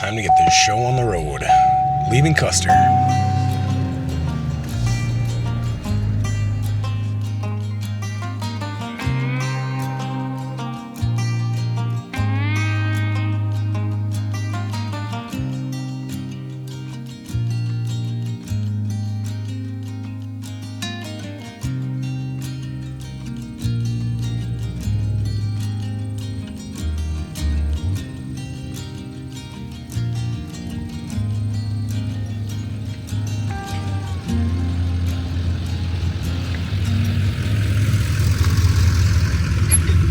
Time to get this show on the road. Leaving Custer.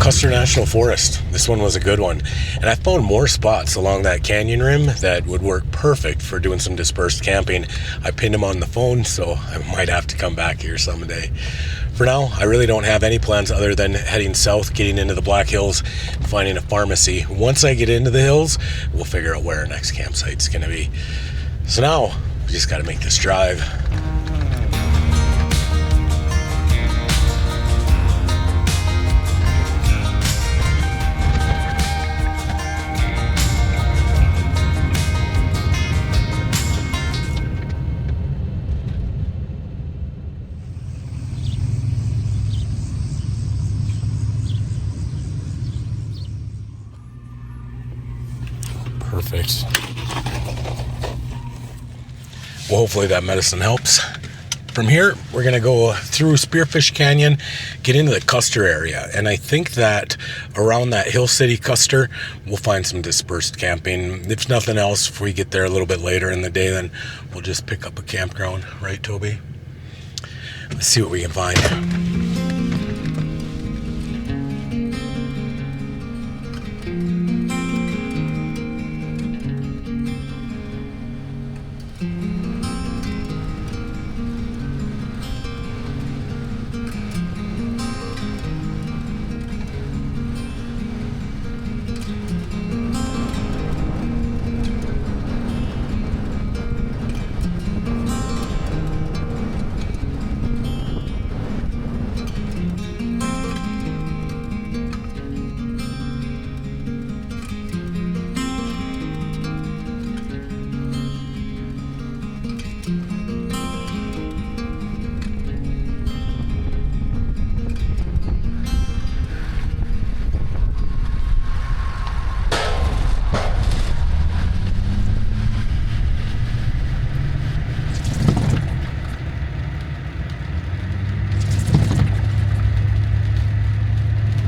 Custer National Forest. This one was a good one. And I found more spots along that canyon rim that would work perfect for doing some dispersed camping. I pinned them on the phone, so I might have to come back here someday. For now, I really don't have any plans other than heading south, getting into the Black Hills, and finding a pharmacy. Once I get into the hills, we'll figure out where our next campsite's going to be. So now, we just got to make this drive. Perfect. Well, hopefully that medicine helps. From here, we're going to go through Spearfish Canyon, get into the Custer area. And I think that around that Hill City, Custer, we'll find some dispersed camping. If nothing else, if we get there a little bit later in the day, then we'll just pick up a campground. Right, Toby? Let's see what we can find.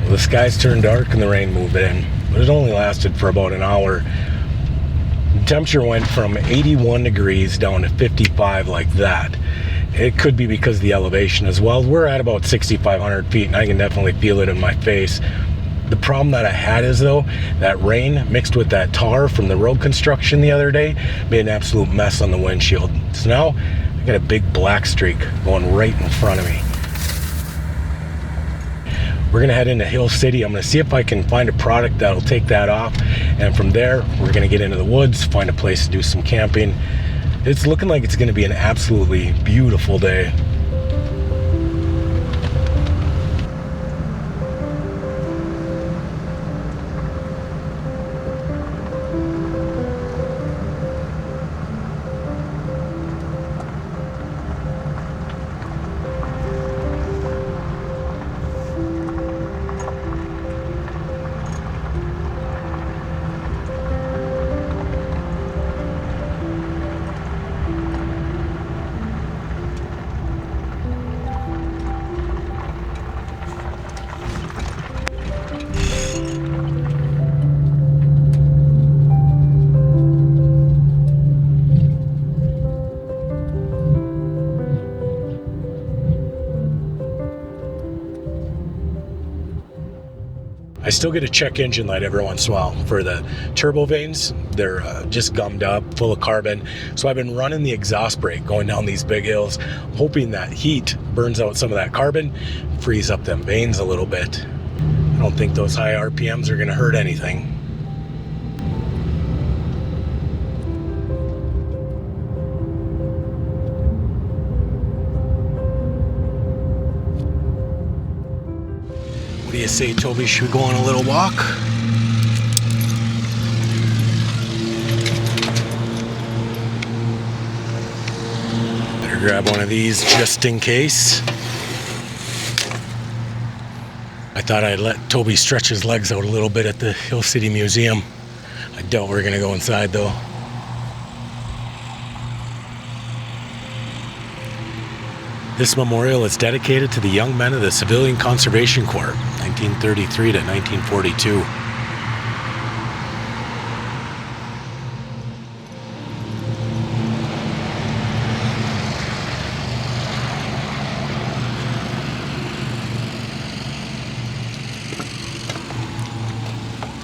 The skies turned dark and the rain moved in, but it only lasted for about an hour. The temperature went from 81 degrees down to 55 like that. It could be because of the elevation as well. We're at about 6,500 feet and I can definitely feel it in my face. The problem that I had is though, that rain mixed with that tar from the road construction the other day made an absolute mess on the windshield. So now I got a big black streak going right in front of me. We're gonna head into Hill City. I'm gonna see if I can find a product that'll take that off. And from there, we're gonna get into the woods, find a place to do some camping. It's looking like it's gonna be an absolutely beautiful day. I still get a check engine light every once in a while for the turbo vanes. They're just gummed up, full of carbon. So I've been running the exhaust brake going down these big hills, hoping that heat burns out some of that carbon, frees up them vanes a little bit. I don't think those high RPMs are gonna hurt anything. What do you say, Toby? Should we go on a little walk? grab one of these just in case. I thought I'd let Toby stretch his legs out a little bit at the Hill City Museum. I doubt we're gonna go inside though. This memorial is dedicated to the young men of the Civilian Conservation Corps, 1933 to 1942.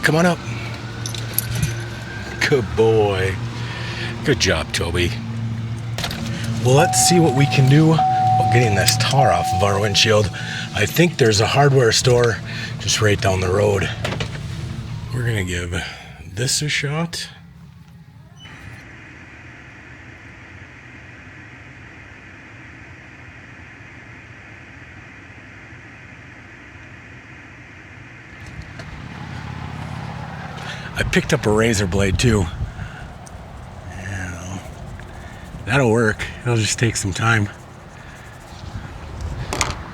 Come on up. Good boy. Good job, Toby. Well, let's see what we can do about getting this tar off of our windshield. I think there's a hardware store just right down the road. We're gonna give this a shot. I picked up a razor blade too. Yeah, that'll work. It'll just take some time.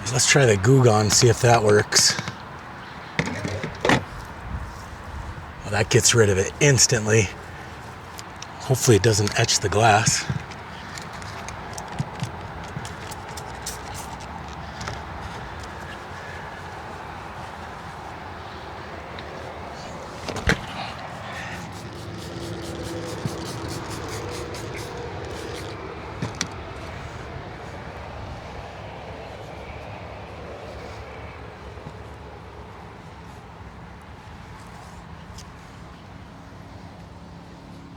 So let's try the Goo Gone, see if that works. Well, that gets rid of it instantly. Hopefully it doesn't etch the glass.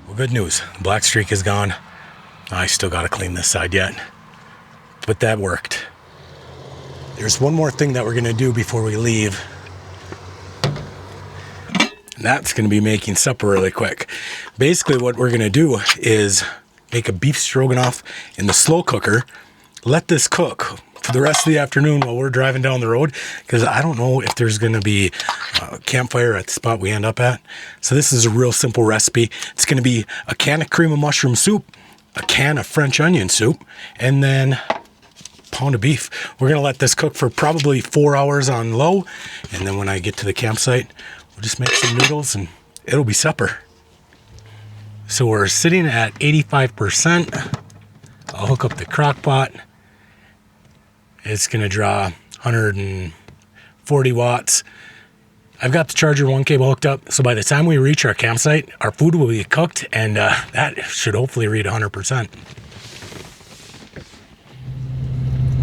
Well, good news. The black streak is gone. I still got to clean this side yet. But that worked. There's one more thing that we're going to do before we leave. And that's going to be making supper really quick. Basically what we're going to do is make a beef stroganoff in the slow cooker. Let this cook for the rest of the afternoon while we're driving down the road, because I don't know if there's going to be a campfire at the spot we end up at. So this is a real simple recipe. It's going to be a can of cream of mushroom soup, a can of French onion soup, and then a pound of beef. We're going to let this cook for probably 4 hours on low, and then when I get to the campsite, we'll just make some noodles and it'll be supper. So we're sitting at 85%. I'll hook up the crock pot. It's going to draw 140 watts. I've got the charger 1 cable hooked up, so by the time we reach our campsite, our food will be cooked, and that should hopefully read 100%.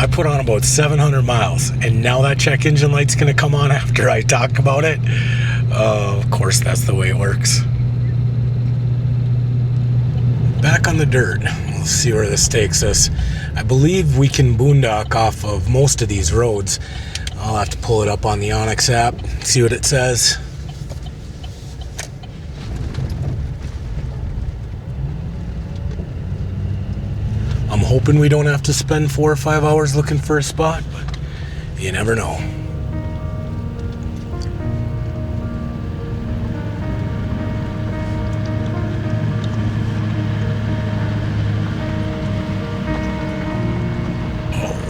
I put on about 700 miles, and now that check engine light's going to come on after I talk about it. Of course, that's the way it works. Back on the dirt. We'll see where this takes us. I believe we can boondock off of most of these roads. I'll have to pull it up on the Onyx app, see what it says. I'm hoping we don't have to spend 4 or 5 hours looking for a spot, but you never know.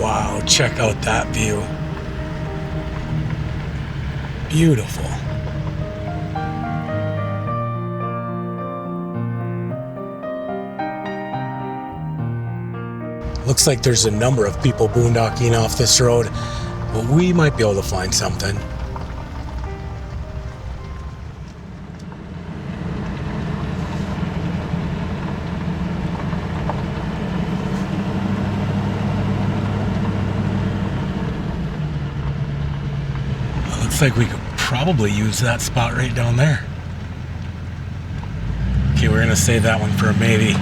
Wow, check out that view. Beautiful. Looks like there's a number of people boondocking off this road, but we might be able to find something. Like we could probably use that spot right down there. Okay, we're gonna save that one for a maybe.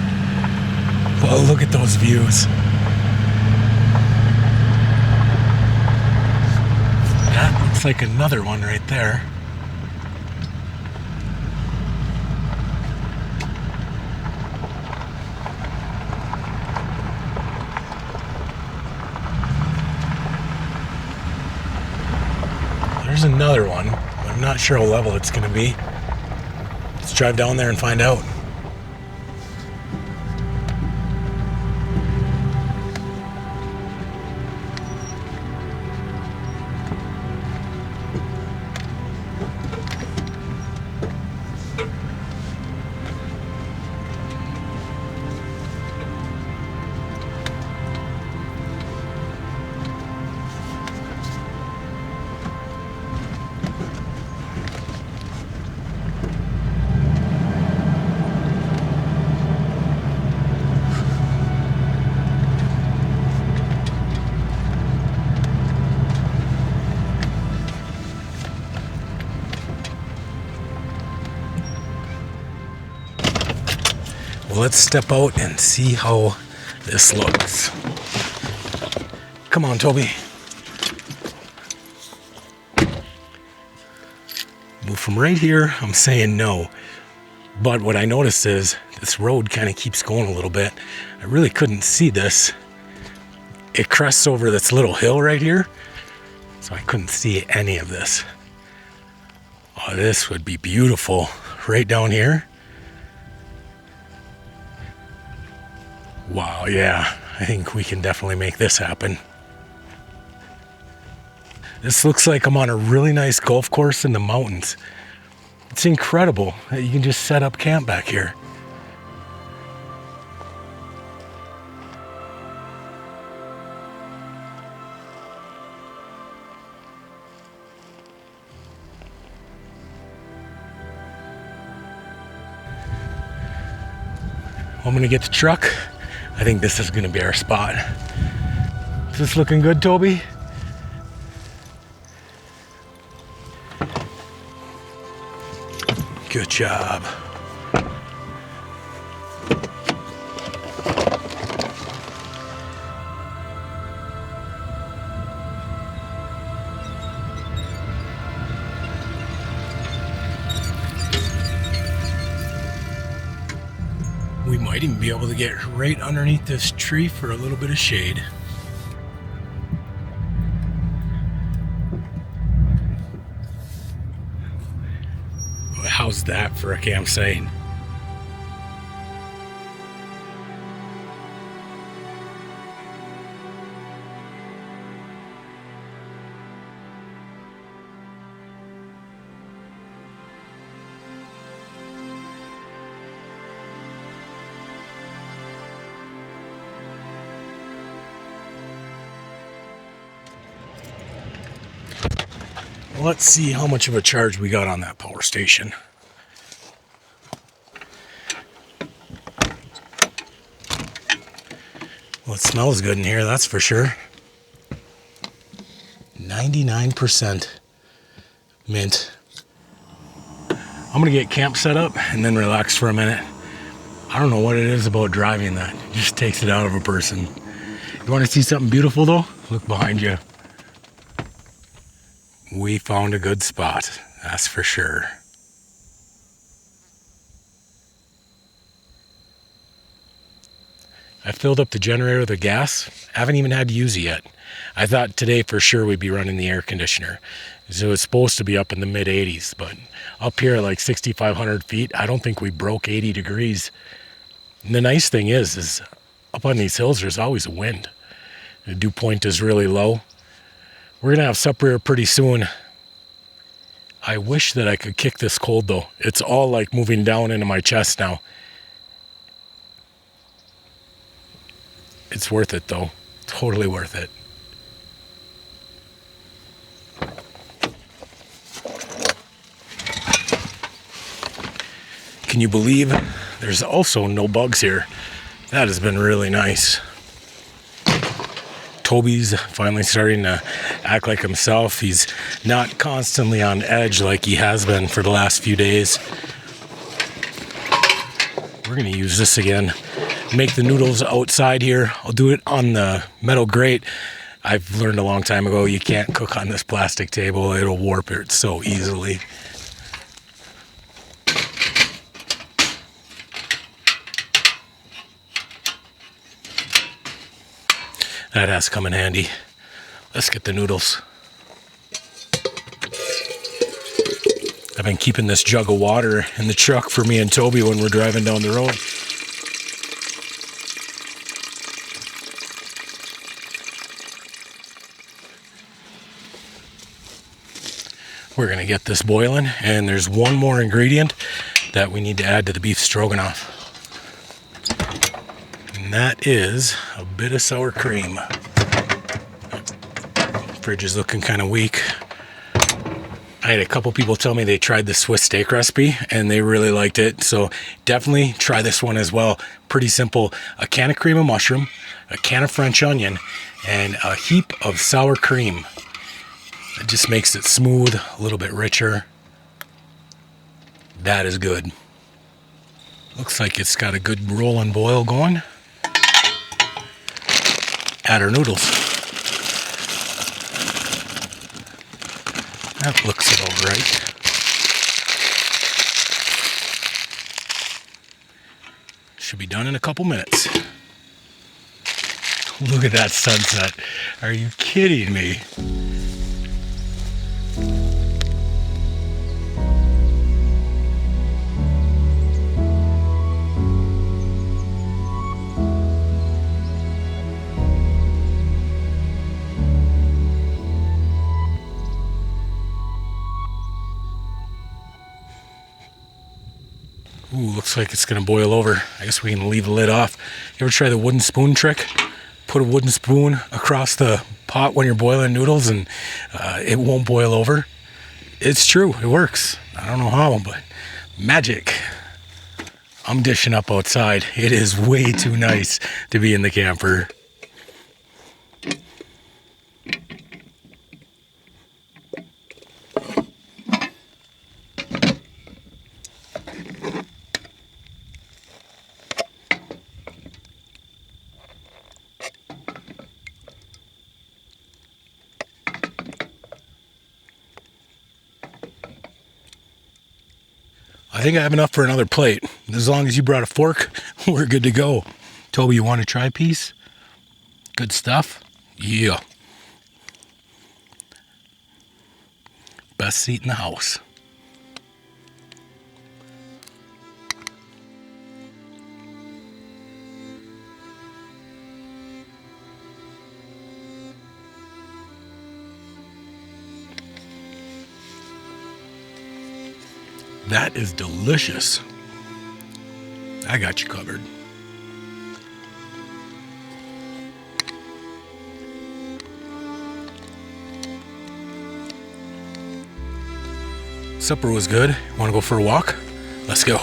Well, look at those views. That looks like another one right there. There's another one, but I'm not sure how level it's going to be. Let's drive down there and find out. Well, let's step out and see how this looks. Come on, Toby. Well, from right here, I'm saying no. But what I noticed is this road kind of keeps going a little bit. I really couldn't see this. It crests over this little hill right here, so I couldn't see any of this. Oh, this would be beautiful right down here. Wow, yeah, I think we can definitely make this happen. This looks like I'm on a really nice golf course in the mountains. It's incredible that you can just set up camp back here. I'm gonna get the truck. I think this is gonna be our spot. Is this looking good, Toby? Good job. We might even be able to get right underneath this tree for a little bit of shade. How's that for a campsite? Let's see how much of a charge we got on that power station. Well, it smells good in here, that's for sure. 99% mint. I'm gonna get camp set up and then relax for a minute. I don't know what it is about driving that it just takes it out of a person. You want to see something beautiful though? Look behind you. We found a good spot, that's for sure. I filled up the generator with gas. I haven't even had to use it yet. I thought today for sure we'd be running the air conditioner. So it's supposed to be up in the mid 80s, but up here at like 6,500 feet, I don't think we broke 80 degrees. And the nice thing is up on these hills, there's always a wind. The dew point is really low. We're gonna have supper here pretty soon. I wish that I could kick this cold though. It's all like moving down into my chest now. It's worth it though. Totally worth it. Can you believe there's also no bugs here? That has been really nice. Toby's finally starting to act like himself. He's not constantly on edge like he has been for the last few days. We're gonna use this again. Make the noodles outside here. I'll do it on the metal grate. I've learned a long time ago you can't cook on this plastic table. It'll warp it so easily. That has come in handy. Let's get the noodles. I've been keeping this jug of water in the truck for me and Toby when we're driving down the road. We're gonna get this boiling, and there's one more ingredient that we need to add to the beef stroganoff. And that is a bit of sour cream. Fridge is looking kind of weak. I had a couple people tell me they tried the Swiss steak recipe and they really liked it. So definitely try this one as well. Pretty simple. A can of cream of mushroom, a can of French onion, and a heap of sour cream. It just makes it smooth, a little bit richer. That is good. Looks like it's got a good roll and boil going. Add our noodles. That looks about right. Should be done in a couple minutes. Look at that sunset. Are you kidding me? Ooh, looks like it's gonna boil over. I guess we can leave the lid off. You ever try the wooden spoon trick? Put a wooden spoon across the pot when you're boiling noodles and it won't boil over. It's true, it works. I don't know how, but magic. I'm dishing up outside. It is way too nice to be in the camper. I think I have enough for another plate. As long as you brought a fork, we're good to go. Toby, you want to try a piece? Good stuff? Yeah. Best seat in the house. That is delicious. I got you covered. Supper was good. Want to go for a walk? Let's go.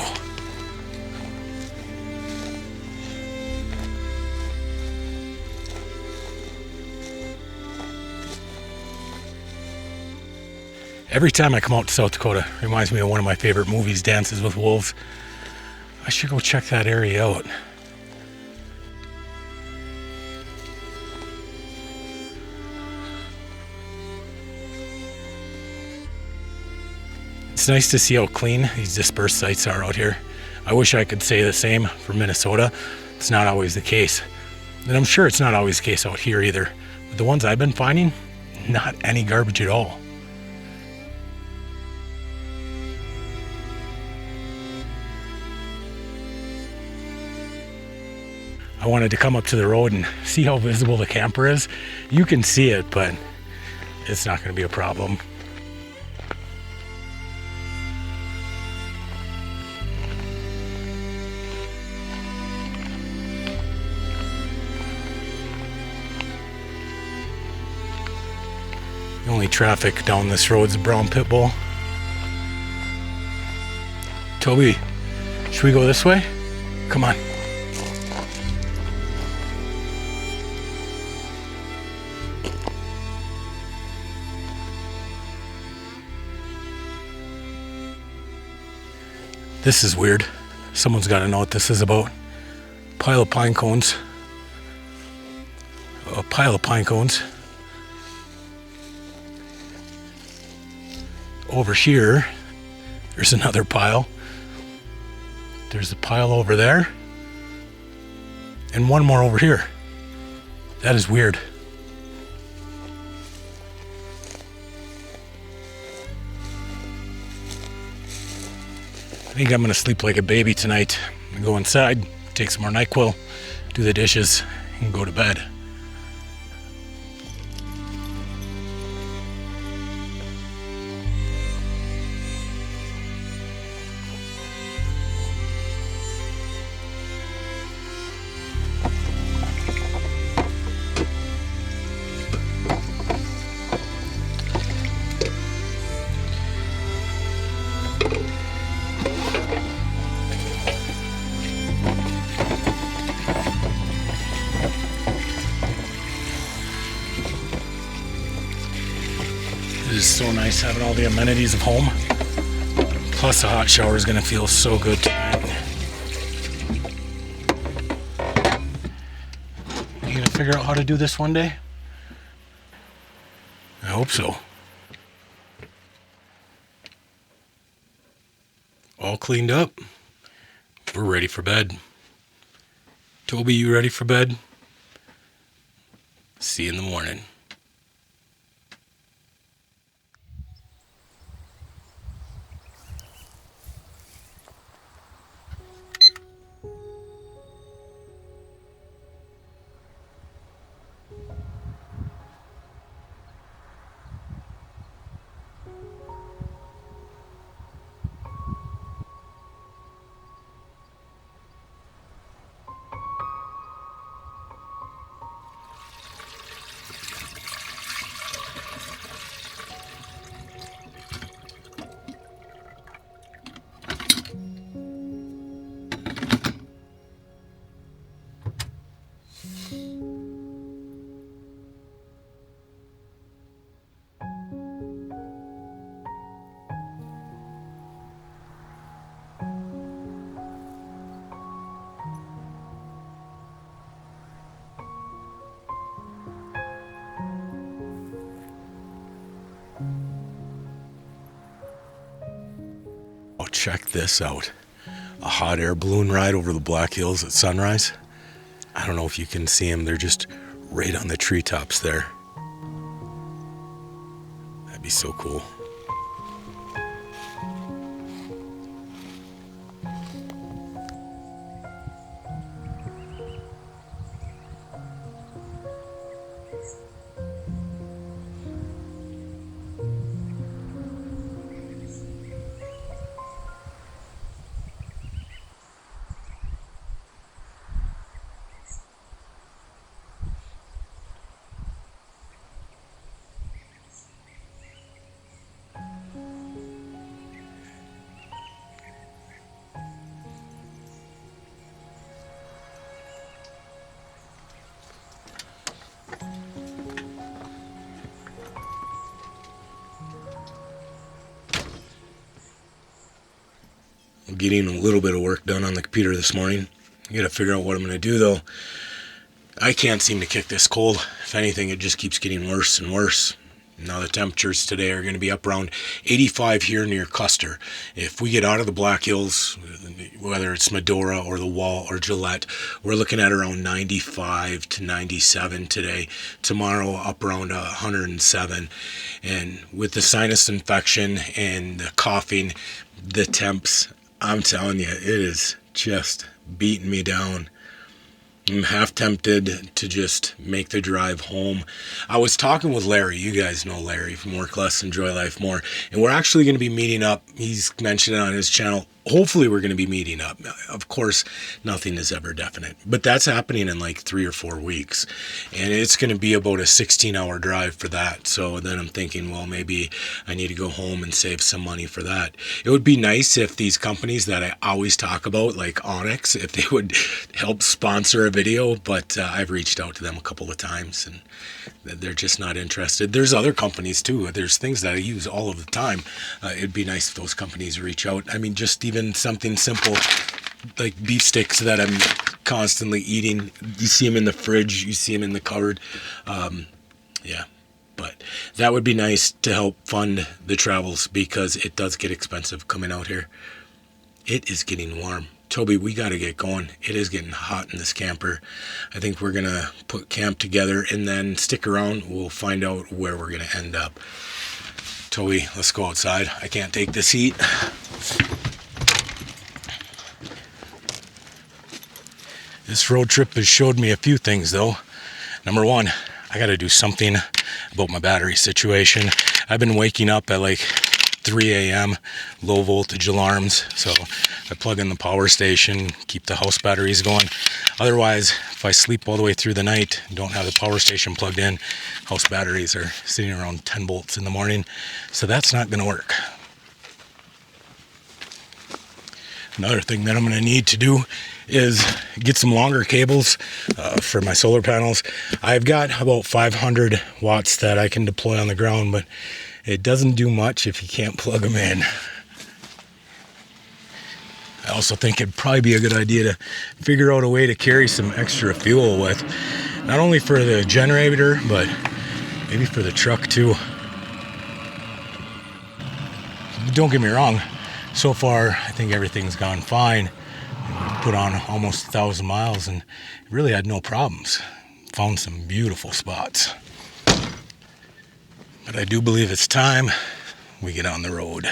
Every time I come out to South Dakota, it reminds me of one of my favorite movies, Dances with Wolves. I should go check that area out. It's nice to see how clean these dispersed sites are out here. I wish I could say the same for Minnesota. It's not always the case. And I'm sure it's not always the case out here either. But the ones I've been finding, not any garbage at all. I wanted to come up to the road and see how visible the camper is. You can see it, but it's not going to be a problem. The only traffic down this road is a brown pit bull. Toby, should we go this way? Come on. This is weird. Someone's got to know what this is about. Pile of pine cones. A pile of pine cones. Over here, there's another pile. There's a pile over there. And one more over here. That is weird. I think I'm going to sleep like a baby tonight. I'm going to go inside, take some more NyQuil, do the dishes, and go to bed. It is so nice having all the amenities of home. Plus the hot shower is going to feel so good tonight. You gonna figure out how to do this one day? I hope so. All cleaned up. We're ready for bed. Toby, you ready for bed? See you in the morning. Oh, check this out. A hot air balloon ride over the Black Hills at sunrise. I don't know if you can see them. They're just right on the treetops there. That'd be so cool. I'm getting a little bit of work done on the computer this morning. I gotta figure out what I'm gonna do though. I can't seem to kick this cold. If anything, it just keeps getting worse and worse. Now the temperatures today are going to be up around 85 here near Custer. If we get out of the Black Hills, whether it's Medora or the Wall or Gillette, we're looking at around 95 to 97 today. Tomorrow up around 107. And with the sinus infection and the coughing, the temps, I'm telling you, it is just beating me down. I'm half tempted to just make the drive home. I was talking with Larry. You guys know Larry from Work Less, Enjoy Life More. And we're actually going to be meeting up. He's mentioned it on his channel. Hopefully we're going to be meeting up. Of course, nothing is ever definite. But that's happening in like 3 or 4 weeks. And it's going to be about a 16-hour drive for that. So then I'm thinking, well, maybe I need to go home and save some money for that. It would be nice if these companies that I always talk about, like Onyx, if they would help sponsor a video. But I've reached out to them a couple of times and they're just not interested. There's other companies too. There's things that I use all of the time. It'd be nice if those companies reach out. I mean, just even something simple like beef sticks that I'm constantly eating. You see them in the fridge. You see them in the cupboard. Yeah, but that would be nice to help fund the travels because it does get expensive coming out here. It is getting warm. Toby, we got to get going. It is getting hot in this camper. I think we're going to put camp together and then stick around. We'll find out where we're going to end up. Toby, let's go outside. I can't take this heat. This road trip has showed me a few things though. Number one, I got to do something about my battery situation. I've been waking up at like 3 a.m. low voltage alarms, so I plug in the power station, keep the house batteries going. Otherwise, if I sleep all the way through the night, don't have the power station plugged in, house batteries are sitting around 10 volts in the morning, so that's not going to work. Another thing that I'm going to need to do is get some longer cables for my solar panels. I've got about 500 watts that I can deploy on the ground, but it doesn't do much if you can't plug them in. I also think it'd probably be a good idea to figure out a way to carry some extra fuel with. Not only for the generator, but maybe for the truck too. Don't get me wrong, so far I think everything's gone fine. Put on almost 1,000 miles and really had no problems. Found some beautiful spots. But I do believe it's time we get on the road.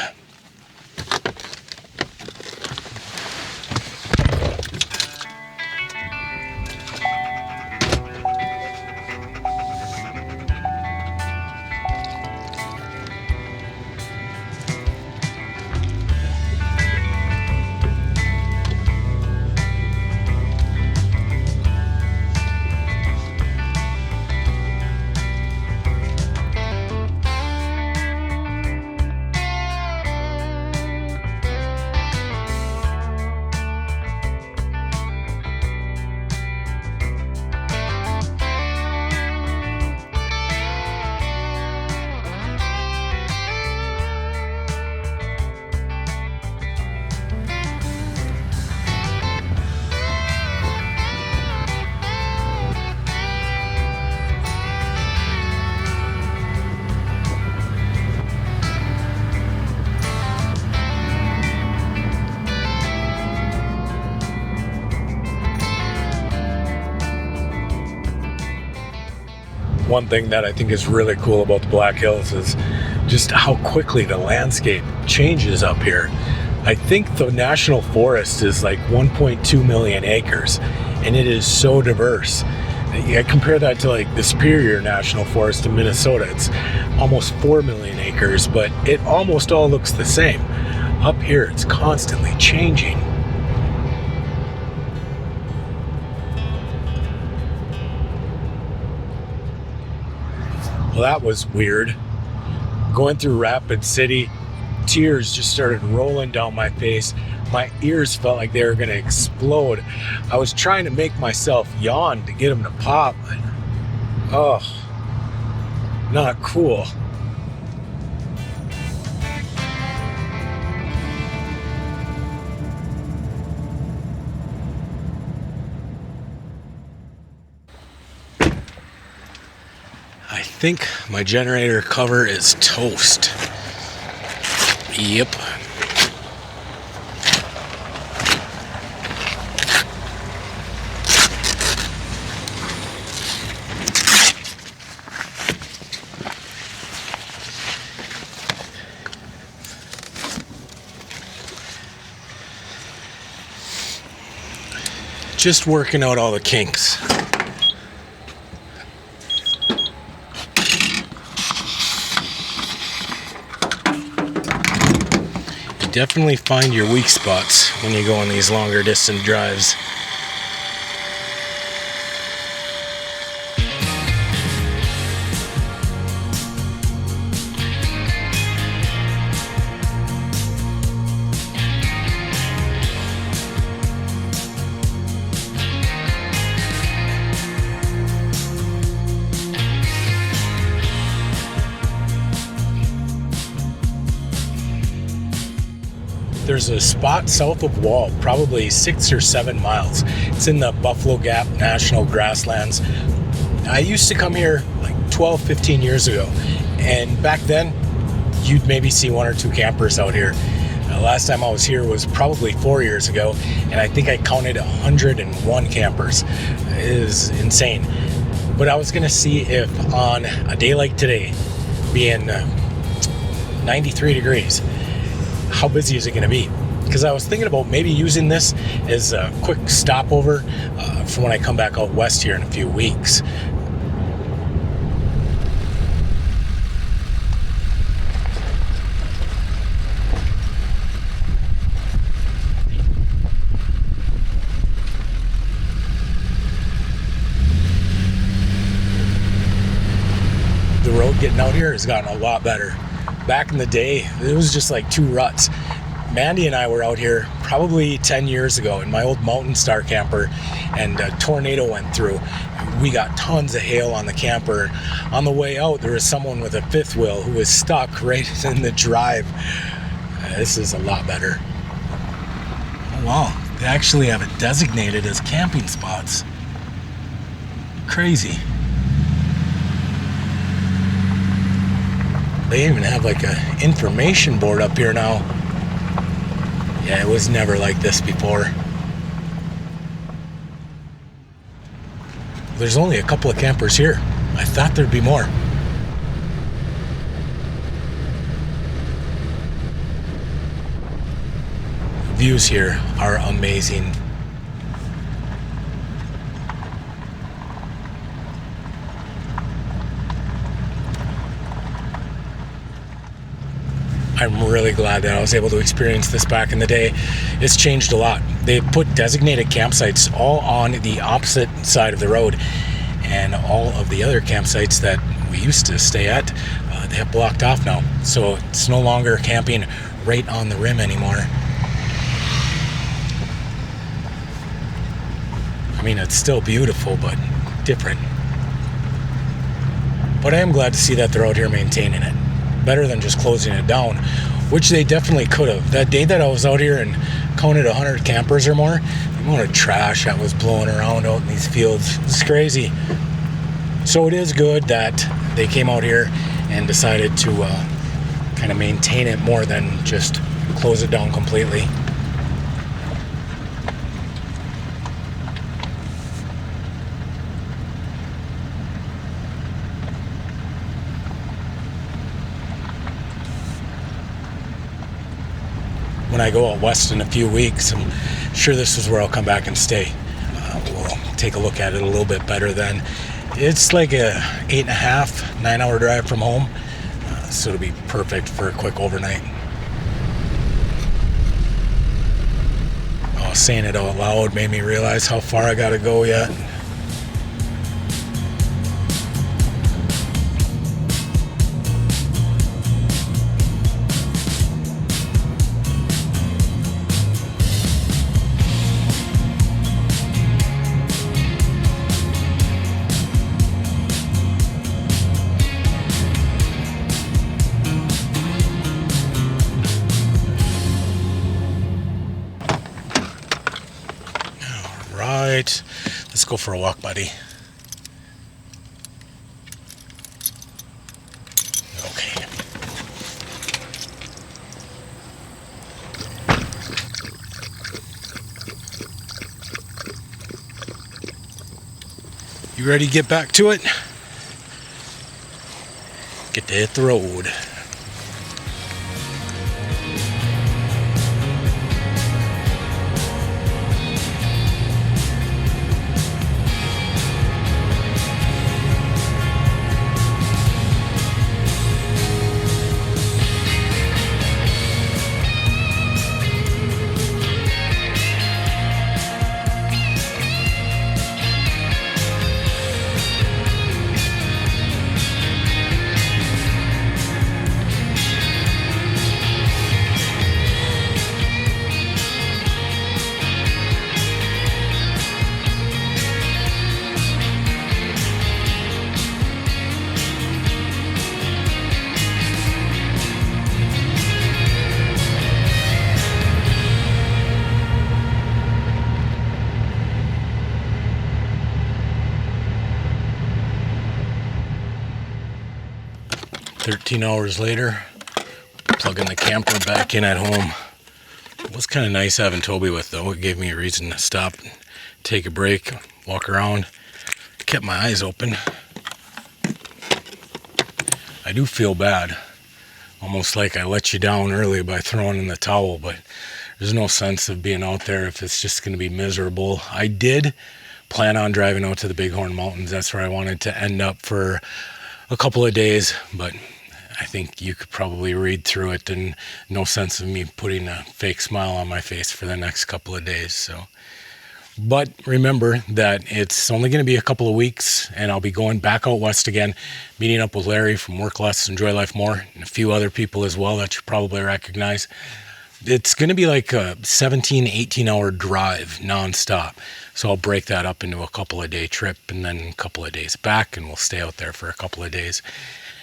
One thing that I think is really cool about the Black Hills is just how quickly the landscape changes up here. I think the National Forest is like 1.2 million acres, and it is so diverse. I compare that to like the Superior National Forest in Minnesota. It's almost 4 million acres, but it almost all looks the same. Up here, it's constantly changing. Well, that was weird. Going through Rapid City, tears just started rolling down my face. My ears felt like they were gonna explode. I was trying to make myself yawn to get them to pop, but oh, not cool. I think my generator cover is toast. Yep. Just working out all the kinks. Definitely find your weak spots when you go on these longer distance drives. There's a spot south of Wall, probably 6 or 7 miles. It's in the Buffalo Gap National Grasslands. I used to come here like 12, 15 years ago, and back then you'd maybe see 1 or 2 campers out here. Last time I was here was probably 4 years ago, and I think I counted 101 campers. It is insane. But I was gonna see if on a day like today, being 93 degrees, how busy is it going to be? Because I was thinking about maybe using this as a quick stopover for when I come back out west here in a few weeks. The road getting out here has gotten a lot better. Back in the day, it was just like 2 ruts. Mandy and I were out here probably 10 years ago in my old Mountain Star camper, and a tornado went through. We got tons of hail on the camper. On the way out, there was someone with a 5th wheel who was stuck right in the drive. This is a lot better. Oh wow, they actually have it designated as camping spots. Crazy. They even have like a information board up here now. Yeah, it was never like this before. There's only a couple of campers here. I thought there'd be more. Views here are amazing. I'm really glad that I was able to experience this back in the day. It's changed a lot. They put designated campsites all on the opposite side of the road, and all of the other campsites that we used to stay at, they have blocked off now. So it's no longer camping right on the rim anymore. I mean, it's still beautiful, but different. But I am glad to see that they're out here maintaining it. Better than just closing it down, which they definitely could have. That day that I was out here and counted 100 campers or more, the amount of trash that was blowing around out in these fields, it's crazy. So it is good that they came out here and decided to kind of maintain it more than just close it down completely. When I go out west in a few weeks, I'm sure this is where I'll come back and stay. We'll take a look at it a little bit better then. It's like a 8.5, 9 hour drive from home, so it'll be perfect for a quick overnight. Oh, saying it out loud made me realize how far I gotta go yet. Right, let's go for a walk, buddy. Okay. You ready to get back to it? Get to hit the road. Hours later, plugging the camper back in at home. It was kind of nice having Toby with, though. It gave me a reason to stop, take a break, walk around. Kept my eyes open. I do feel bad, almost like I let you down early by throwing in the towel, but there's no sense of being out there if it's just going to be miserable. I did plan on driving out to the Bighorn Mountains. That's where I wanted to end up for a couple of days, but I think you could probably read through it, and no sense of me putting a fake smile on my face for the next couple of days. So, but remember that it's only going to be a couple of weeks, and I'll be going back out west again, meeting up with Larry from Work Less, Enjoy Life More, and a few other people as well that you probably recognize. It's going to be like a 17, 18-hour drive nonstop. So I'll break that up into a couple of day trip and then a couple of days back, and we'll stay out there for a couple of days.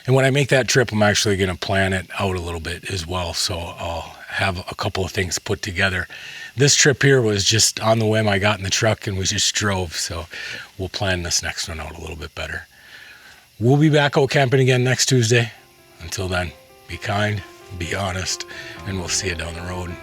And when I make that trip, I'm actually going to plan it out a little bit as well. So I'll have a couple of things put together. This trip here was just on the whim. I got in the truck and we just drove, so we'll plan this next one out a little bit better. We'll be back out camping again next Tuesday. Until then, be kind, be honest, and we'll see you down the road.